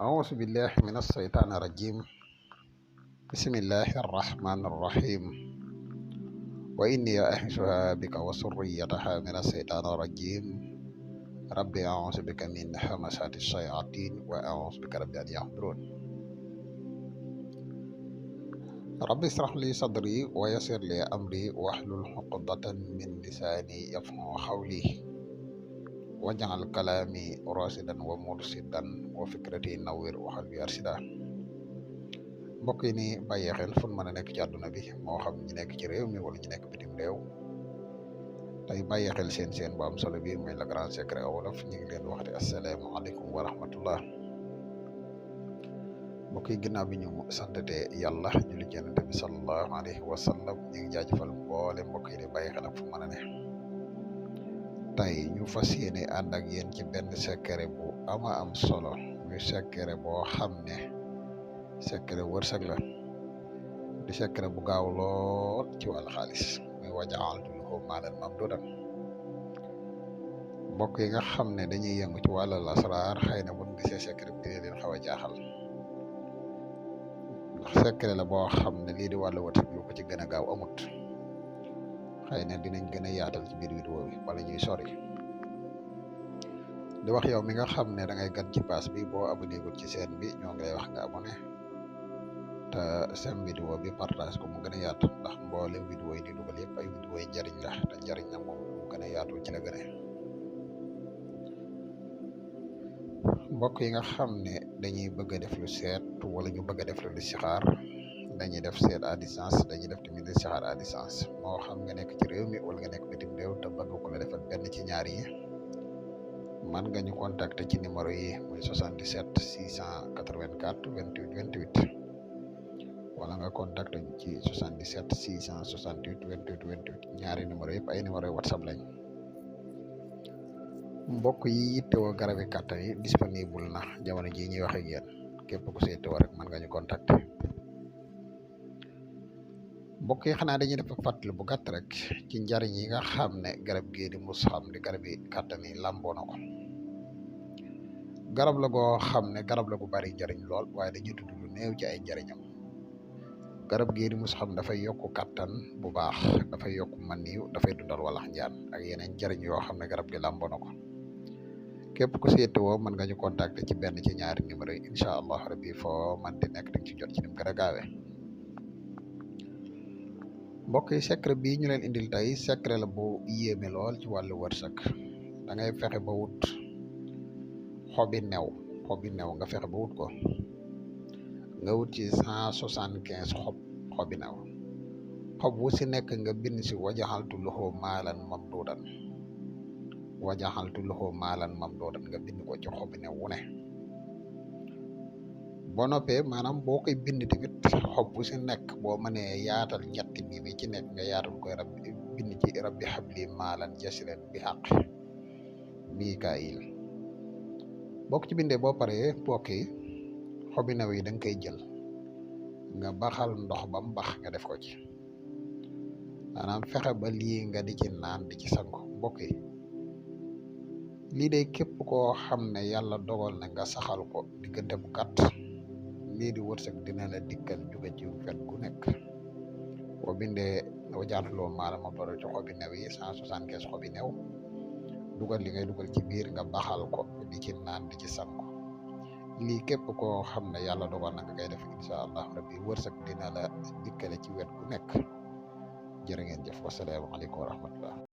أعوذ بالله من الشيطان الرجيم. بسم الله الرحمن الرحيم. وإني أعيذها بك وذريتها من الشيطان الرجيم. ربي أعوذ بك من همزات الشياطين وأعوذ بك ربي أن يحضرون. ربي اشرح لي صدري ويسر لي أمري واحلل عقدة من لساني يفقهوا قولي واجعل كلامي راشدا ومرشدا وفكرتي نوير وقلبي أرشدا. mbokk yi ni bàyyi xel fu mën a nekk ci àdduna bi moo xam ñi nekk ci réew mi wala ñi nekk bitim réew tey bàyyi xel seen bu am solo bi muy Le Grand Secret wolof ñu ngi leen di waxte asalaamaaleykum wa rahmatullah. mbokk yi ginnaaw bi ñu santate yàlla julli ci Yonent bi sallallahu alayhi wa sallam ñu ngi jaajëfal mboole mbokk yi di bàyyi xel ak fu mën a ne. tey ñu fas yéene ànd ak yéen ci benn secret bu ama am solo muy secret boo xam ne secret wërsëg la di secret bu gaaw lool ci wàllu xaalis muy waja'altu lahu maalan mamduudan. mbokk yi nga xam ne dañuy yëngu ci wàllu lasraar xëy na buñ gisee secret bi dina leen xaw a jaaxal ndax secret la boo xam ne lii di wàllu wërsëg lu ko ci gën a gaaw amut. xëy na dinañ gën a yaatal ci biir vidéo bi wala ñuy sori di wax yow mi nga xam ne da ngay gan ci pass bi boo abonné gul ci chaîne bi ñoo ngi lay wax nga abonné te seen vidéo bi partage ko mu gën a yaatu ndax mboolem vidéo yi di dugal yëpp ay vidéo yi njariñ la te njariñ la moom mu gën a yaatu ci la gën a. mbokk yi nga xam ne dañuy bëgg a def lu seet wala ñu bëgg a def lu listixaar dañuy def seet à distance dañuy def tamit listixaar à distance moo xam nga nekk ci réew mi wala nga nekk bitim réew te bëgg ko la defal benn ci ñaar yi man nga ñu contacter ci numéro yi muy 77 684 28 28 wala nga contacter ci 77 668 28 28 ñaari numéro yëpp ay numéro WhatsApp lañ. mbokk yi yittewoo garabi kàttan yi disponible na jamono jii ñuy wax ak yéen képp ku si yittewoo rek mën nga ñu contacter. mbokk yi xanaa dañuy def fàttali bu gàtt rek ci njariñ yi nga xam ne garab gii di musxam di garabi kàttan yi làmboo na ko. garab la goo xam ne garab la gu bari njariñ lool waaye dañuy tudd lu néew ci ay njariñam. garab gii di musxam dafay yokk kàttan bu baax dafay yokk maniyu dafay dundal walax njaan ak yeneen njariñ yoo xam ne garab gi làmboo na ko. képp ku si yittewoo mën nga ñu contacter ci benn ci ñaari numéro yi incha allah rabbi foo man di nekk dañ ci jot ci nim gën a gaawee. mbokk yi secret bii ñu leen indil tey secret la bu yéeme lool ci wàllu wërsëg. da ngay fexe ba wut xobi new nga fexe ba wut ko nga wut ci 175 xobi new xob wu si nekk nga bind si wajaxaltu lahu maalan mamduudan nga bind ko ci xobi new wu ne. boo noppee maanaam boo koy bind tamit xob bu si nekk boo mënee yaatal ñetti mi ci nekk nga yaatal koy bind ci rabbi habli maalan jasilan bi xaq Mikaayil. boo ko ci bindee boo paree mbokk yi xobi new yi da nga koy jël nga baxal ndox ba mu bax nga def ko ci maanaam fexe ba lii nga di ci naan di ci sangu. mbokk yi lii de képp koo xam ne yàlla dogal na nga saxal ko diggante bu gàtt lii di wërsëg dina la dikkal jóge ci fet gu nekk. boo bindee waja'altu lahu maalan mamduudan ci xobi new yi 175 xobi new dugal li ngay dugal ci biir nga baxal ko di ci naan di ci sangu. lii képp koo xam ne yàlla dogal na nga koy def incha allah rabbi wërsëg dina la dikkale ci wet gu nekk. jërë ngeen jëf wasalaamaaleykum wa rahmatullah.